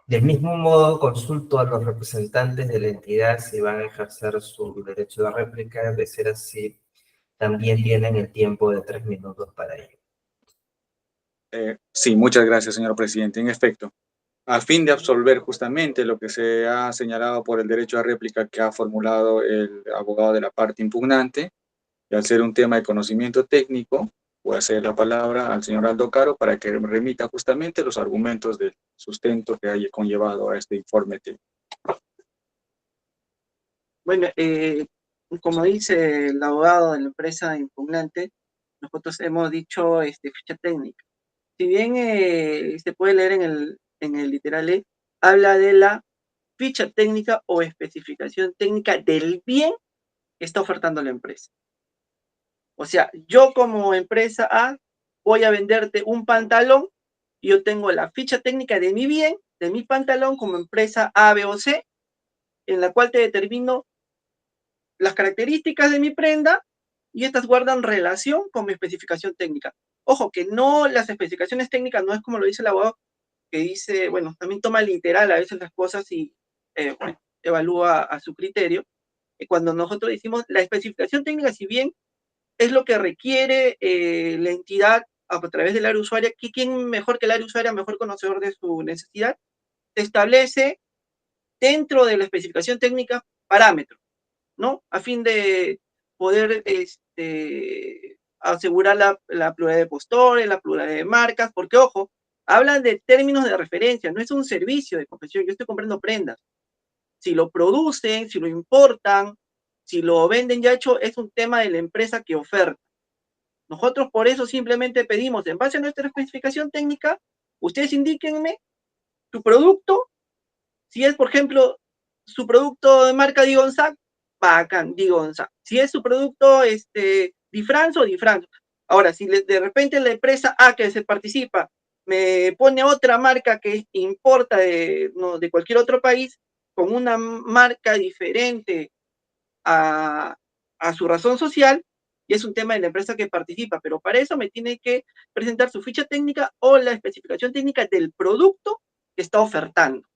Del mismo modo, consulto a los representantes de la entidad si van a ejercer su derecho de réplica. De ser así, también tienen el tiempo de 3 minutos para ello. Sí, muchas gracias, señor presidente. En efecto, a fin de absolver justamente lo que se ha señalado por el derecho a réplica que ha formulado el abogado de la parte impugnante, y al ser un tema de conocimiento técnico, voy a ceder la palabra al señor Aldo Caro para que remita justamente los argumentos del sustento que haya conllevado a este informe técnico. Bueno, como dice el abogado de la empresa impugnante, nosotros hemos dicho ficha técnica. Si bien se puede leer en el literal E, habla de la ficha técnica o especificación técnica del bien que está ofertando la empresa. O sea, yo como empresa A voy a venderte un pantalón y yo tengo la ficha técnica de mi bien, de mi pantalón como empresa A, B o C, en la cual te determino las características de mi prenda y estas guardan relación con mi especificación técnica. Ojo, que no las especificaciones técnicas no es como lo dice el abogado, que dice, bueno, también toma literal a veces las cosas y bueno, evalúa a su criterio. Cuando nosotros decimos la especificación técnica, si bien es lo que requiere la entidad a través del área usuaria, que quién mejor que el área usuaria, mejor conocedor de su necesidad, se establece dentro de la especificación técnica parámetros, ¿no? A fin de poder asegurar la pluralidad de postores, la pluralidad de marcas, porque ojo, hablan de términos de referencia, no es un servicio de confección, yo estoy comprando prendas. Si lo producen, si lo importan, si lo venden ya hecho, es un tema de la empresa que oferta. Nosotros por eso simplemente pedimos, en base a nuestra especificación técnica, ustedes indíquenme su producto, si es, por ejemplo, su producto de marca Digonsac, bacán, Digonsac. Si es su producto Difranso, Difranso. Ahora, si de repente la empresa A que se participa me pone otra marca que importa de cualquier otro país, con una marca diferente a su razón social, y es un tema de la empresa que participa, pero para eso me tiene que presentar su ficha técnica o la especificación técnica del producto que está ofertando.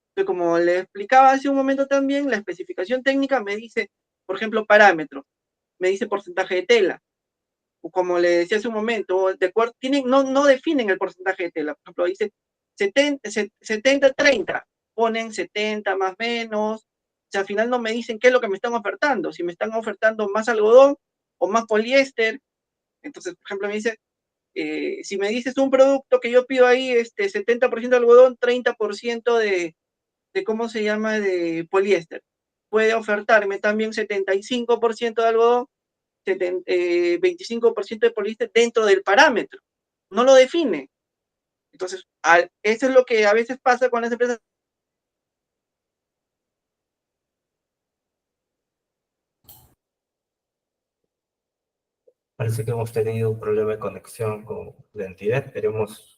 Entonces, como le explicaba hace un momento también, la especificación técnica me dice, por ejemplo, parámetros, me dice porcentaje de tela, o como le decía hace un momento, no definen el porcentaje de tela, por ejemplo, dice 70-30, ponen 70 más menos, o sea, al final no me dicen qué es lo que me están ofertando, si me están ofertando más algodón o más poliéster. Entonces, por ejemplo, me dice, si me dices un producto que yo pido ahí, 70% de algodón, 30% ¿cómo se llama?, de poliéster. Puede ofertarme también 75% de algodón, 25% de poliéster dentro del parámetro, no lo define. Entonces, eso es lo que a veces pasa con las empresas. Parece que hemos tenido un problema de conexión con la entidad. Esperemos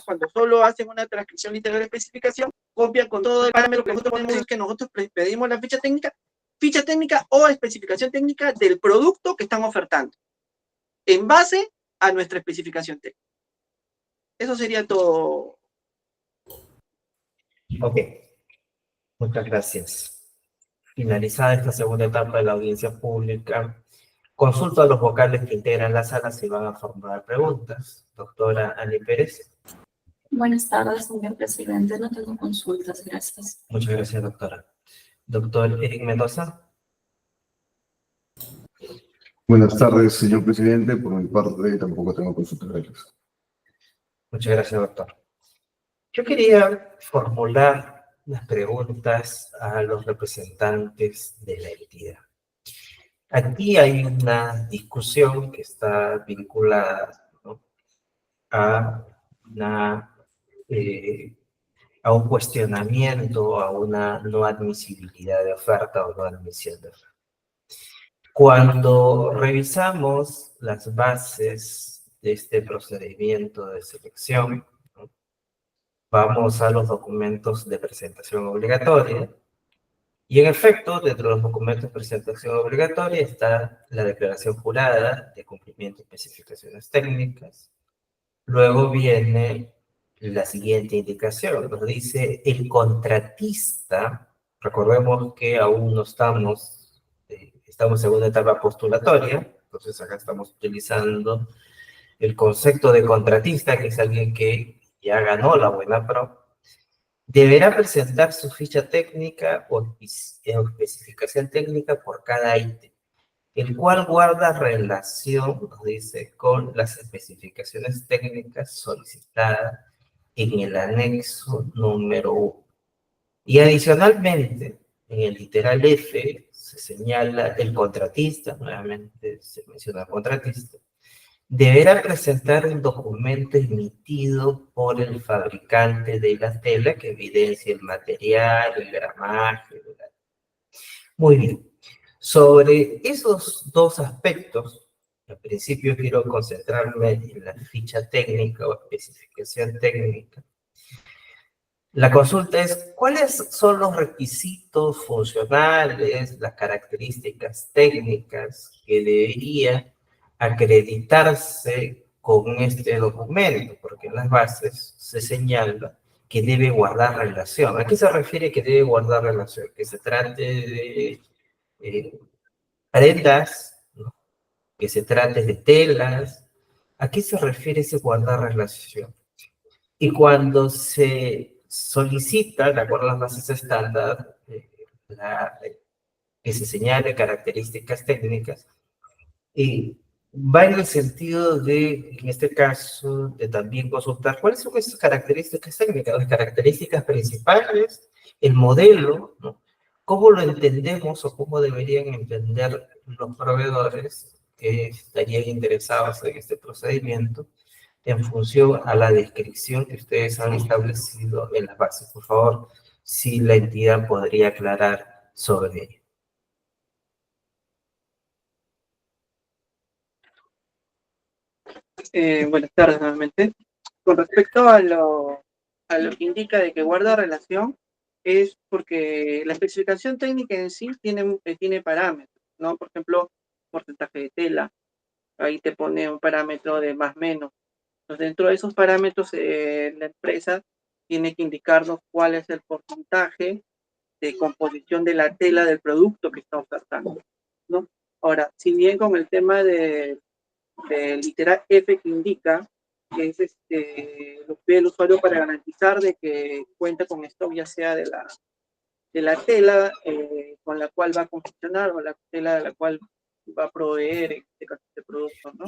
cuando solo hacen una transcripción literal de especificación, copian con todo el parámetro que nosotros ponemos, es que nosotros pedimos la ficha técnica o especificación técnica del producto que están ofertando, en base a nuestra especificación técnica. Eso sería todo. Ok, muchas gracias. Finalizada esta segunda etapa de la audiencia pública, consulto a los vocales que integran la sala si van a formular preguntas. Doctora Ani Pérez. Buenas tardes, señor presidente. No tengo consultas, gracias. Muchas gracias, doctora. Doctor Eric Mendoza. Buenas tardes, señor presidente. Por mi parte, tampoco tengo consultas. Gracias. Muchas gracias, doctor. Yo quería formular las preguntas a los representantes de la entidad. Aquí hay una discusión que está vinculada, ¿no?, a un cuestionamiento, a una no admisibilidad de oferta o no admisión de oferta. Cuando revisamos las bases de este procedimiento de selección, ¿no?, vamos a los documentos de presentación obligatoria, y en efecto, dentro de los documentos de presentación obligatoria está la declaración jurada de cumplimiento de especificaciones técnicas. Luego viene la siguiente indicación, nos dice el contratista. Recordemos que aún no estamos en una etapa postulatoria, entonces acá estamos utilizando el concepto de contratista, que es alguien que ya ganó la buena pro. Deberá presentar su ficha técnica o especificación técnica por cada ítem, el cual guarda relación, nos dice, con las especificaciones técnicas solicitadas en el anexo número 1. Y adicionalmente, en el literal F se señala el contratista, nuevamente se menciona el contratista, deberá presentar un documento emitido por el fabricante de la tela que evidencie el material, el gramaje. Muy bien. Sobre esos dos aspectos, al principio quiero concentrarme en la ficha técnica o especificación técnica. La consulta es, ¿cuáles son los requisitos funcionales, las características técnicas que debería acreditarse con este documento? Porque en las bases se señala que debe guardar relación. ¿A qué se refiere que debe guardar relación? Que se trate de prendas, ¿no?, que se trate de telas. ¿A qué se refiere ese guardar relación? Y cuando se solicita, de acuerdo a las bases estándar, que se señale características técnicas, va en el sentido de, en este caso, de también consultar cuáles son esas características técnicas, las características principales, el modelo, ¿no?, cómo lo entendemos o cómo deberían entender los proveedores que estarían interesados en este procedimiento en función a la descripción que ustedes han establecido en las bases. Por favor, si la entidad podría aclarar sobre ello. Buenas tardes nuevamente. Con respecto a lo que indica de que guarda relación, es porque la especificación técnica en sí tiene parámetros, ¿no? Por ejemplo, porcentaje de tela, ahí te pone un parámetro de más menos. Entonces, dentro de esos parámetros, la empresa tiene que indicarnos cuál es el porcentaje de composición de la tela del producto que está ofertando, ¿no? Ahora, si bien con el tema del literal F que indica que es lo que pide el usuario para garantizar de que cuenta con stock, ya sea de la tela con la cual va a confeccionar o la tela de la cual va a proveer este producto, ¿no?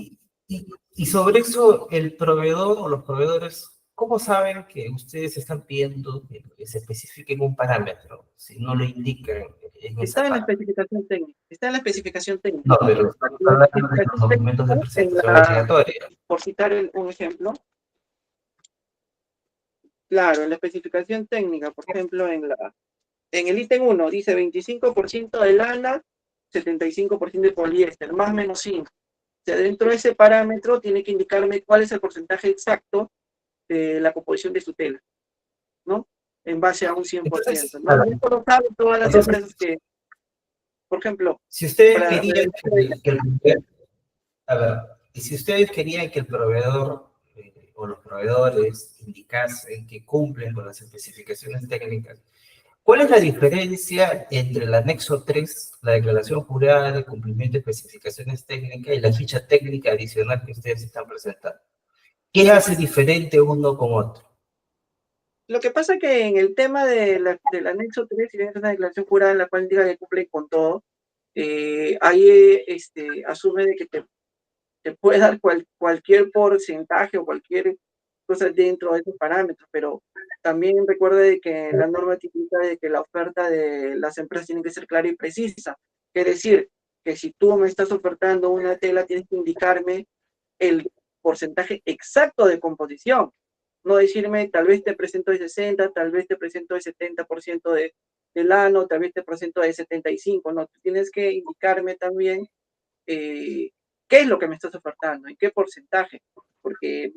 Y sobre eso, el proveedor o los proveedores ¿cómo saben que ustedes están pidiendo que se especifique en un parámetro si no lo indican en esa Está en la parte? especificación técnica. Está en la especificación técnica. No, pero estamos hablando de los documentos de En presentación la- obligatoria. por citar un ejemplo, claro, en la especificación técnica, por ejemplo, en el ítem 1 dice 25% de lana, 75% de poliéster, más o menos 5. O sea, dentro de ese parámetro tiene que indicarme cuál es el porcentaje exacto de la composición de su tela, ¿no? En base a un 100%, ¿no? Y esto lo saben todas las Entonces, empresas que, por ejemplo, si ustedes para querían a ver, y si ustedes querían que el proveedor o los proveedores indicasen que cumplen con las especificaciones técnicas, ¿cuál es la diferencia entre el anexo 3, la declaración jurada de cumplimiento de especificaciones técnicas, y la ficha técnica adicional que ustedes están presentando? ¿Qué hace diferente uno con otro? lo que pasa que en el tema del anexo 3, si bien es una declaración jurada en la cual indica que cumple con todo, ahí asume de que te puede dar cualquier porcentaje o cualquier cosa dentro de esos parámetros, pero también recuerda de que la norma te indica de que la oferta de las empresas tiene que ser clara y precisa. Es decir, que si tú me estás ofertando una tela, tienes que indicarme el porcentaje exacto de composición. No decirme, tal vez te presento de 60, tal vez te presento de 70% de lano, tal vez te presento de 75%. No, tú tienes que indicarme también qué es lo que me estás ofertando, en qué porcentaje, porque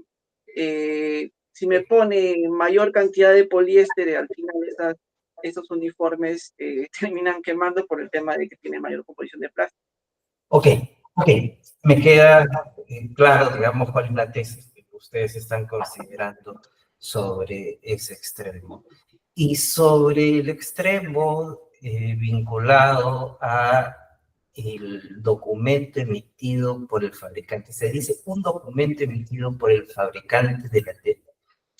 si me pone mayor cantidad de poliéster, al final esos uniformes terminan quemando por el tema de que tiene mayor composición de plástico. Ok, me queda claro, digamos, cuál es la tesis que ustedes están considerando sobre ese extremo. Y sobre el extremo vinculado a el documento emitido por el fabricante. Se dice un documento emitido por el fabricante de la tela.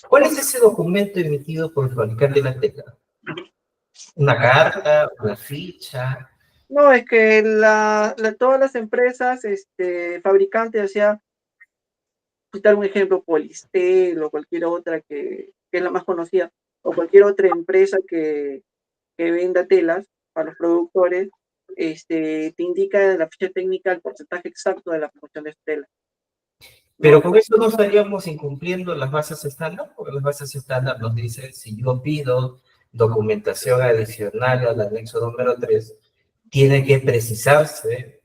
¿Cuál es ese documento emitido por el fabricante de la tela? ¿Una carta? ¿Una ficha? No, es que todas las empresas, fabricantes, o sea, citar un ejemplo, Polistel o cualquier otra que es la más conocida, o cualquier otra empresa que venda telas para los productores, te indica en la ficha técnica el porcentaje exacto de la producción de tela. Pero con eso no estaríamos incumpliendo las bases estándar, porque las bases estándar nos dicen, si yo pido documentación adicional al anexo número 3, tiene que precisarse,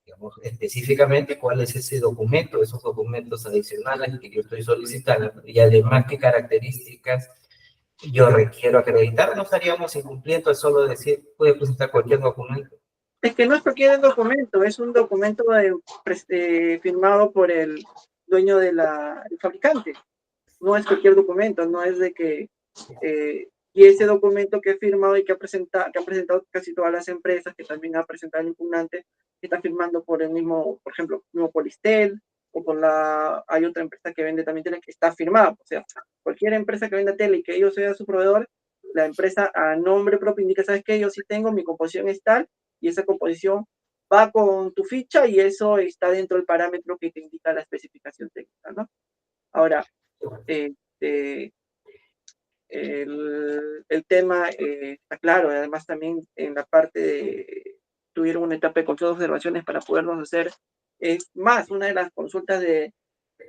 digamos, específicamente cuál es ese documento, esos documentos adicionales que yo estoy solicitando, y además qué características yo requiero acreditar. No estaríamos incumpliendo al solo decir, puede presentar cualquier documento. Es que no es cualquier documento, es un documento firmado por el dueño del fabricante. No es cualquier documento, no es de que... y ese documento que he firmado y que han presentado casi todas las empresas, que también ha presentado el impugnante, está firmando por el mismo, por ejemplo, mismo Polistel, o por hay otra empresa que vende también tela que está firmada. O sea, cualquier empresa que venda tela y que ellos sean su proveedor, la empresa a nombre propio indica, ¿sabes qué? Yo sí tengo, mi composición es tal, y esa composición va con tu ficha y eso está dentro del parámetro que te indica la especificación técnica, ¿no? Ahora, el tema está claro, además también en la parte tuvieron una etapa de control de observaciones para podernos hacer, es más, una de las consultas de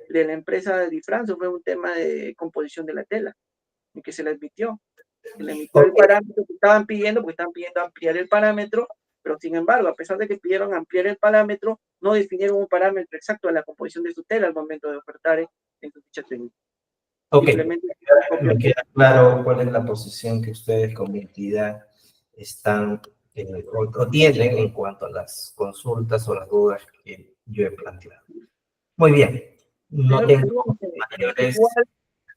la empresa de Difranso fue un tema de composición de la tela, en que se le admitió. Se le emitió el parámetro que estaban pidiendo, porque estaban pidiendo ampliar el parámetro, pero sin embargo, a pesar de que pidieron ampliar el parámetro, no definieron un parámetro exacto de la composición de su tela al momento de ofertar en su ficha técnica. Ok, Simplemente me queda claro cuál es la posición que ustedes como entidad están o tienen en cuanto a las consultas o las dudas que yo he planteado. Muy bien, no tengo mayores... Igual,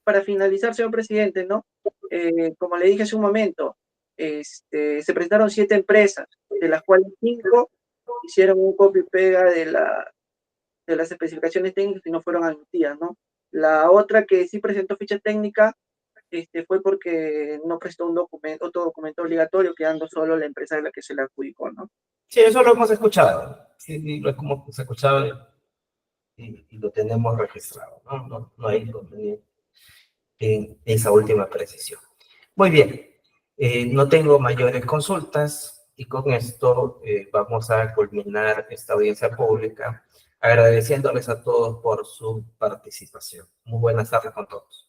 para finalizar, señor presidente, ¿no? Como le dije hace un momento, se presentaron 7 empresas, de las cuales 5 hicieron un copia y pega de las especificaciones técnicas y no fueron admitidas, ¿no? La otra que sí presentó ficha técnica fue porque no prestó otro documento obligatorio, quedando solo la empresa de la que se le adjudicó, ¿no? Sí, eso lo hemos escuchado. Sí, lo hemos escuchado y lo tenemos registrado, ¿no? No hay inconveniente. en esa última precisión. Muy bien, no tengo mayores consultas y con esto vamos a culminar esta audiencia pública, agradeciéndoles a todos por su participación. Muy buenas tardes con todos.